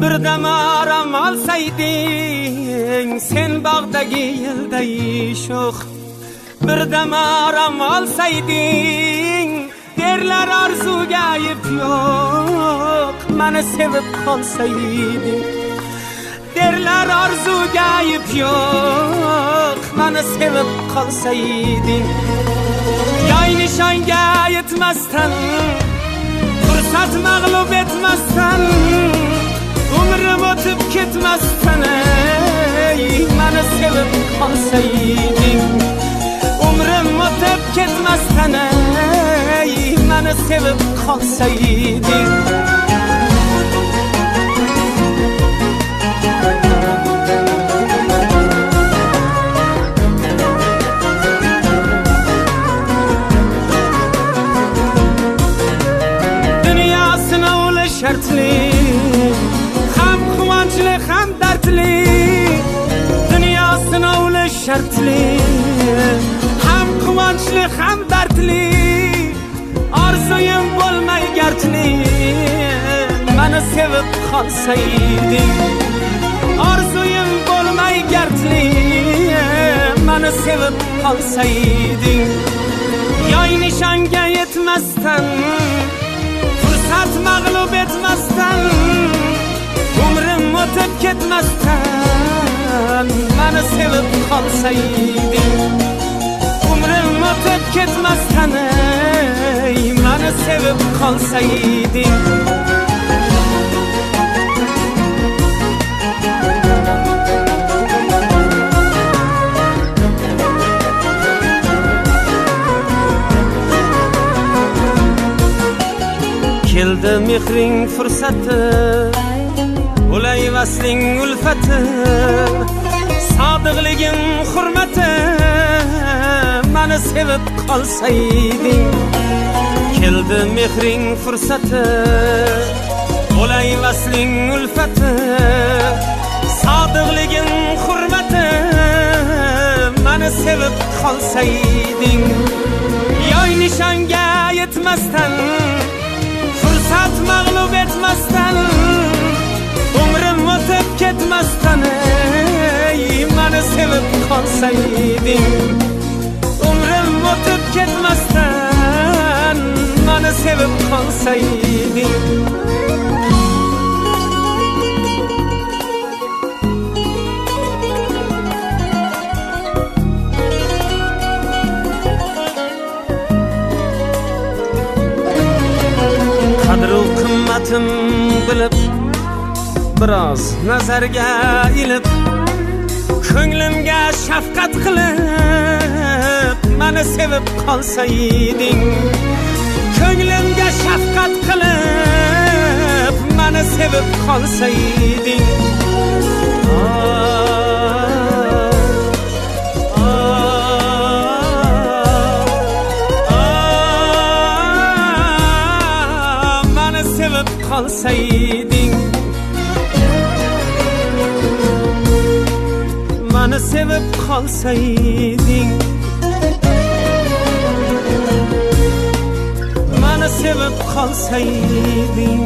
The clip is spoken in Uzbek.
birdam aram alsayding sen bog'dagi yilday sho'x, birdam aram alsayding derlar orzuga ayb yo'q, meni sevib qolsayding derlar orzuga ayb yo'q, meni sevib qolsayding. Yoy nishonga yetmasdan, fursat mag'lub etmasdan, umrim o'tib ketmasdan, meni sevib qolsayding. Umrim o'tib ketmasdan, meni sevib qolsayding. Shartli, ham quvonchli, ham dardli. Dunyo sinovli, shartli, ham quvonchli, ham dardli. Orzuyim bo'lmay gardli, meni sevib qolsayding. Orzuyim bo'lmay gardli, meni sevib qolsayding. Yoy nishonga yetmasdan, fursat mag'lub etmasdan, umrim o'tib ketmasdan, meni sevib qolsayding. Umrim o'tib ketmasdan, meni sevib qolsayding. Keldi mehring fursati, ulay vasling ulfati, sodiqligim hurmati, meni sevib qolsayding. Keldi mehring fursati, ulay vasling ulfati, sodiqligim hurmati, meni sevib qolsayding. Yoy nishonga yetmasdan, fursat mag'lub etmasdan, umrim o'tib ketmasdan, meni sevib qolsayding. Umrim o'tib ketmasdan, meni sevib qolsayding. Qadru qimmatim bilib, biroz nazarga ilib, ko'nglimga shafqat qilib, meni sevib qolsayding. Ko'nglimga shafqat qilib, meni sevib qolsayding. Qolsayding, meni sevib qolsayding, meni sevib qolsayding.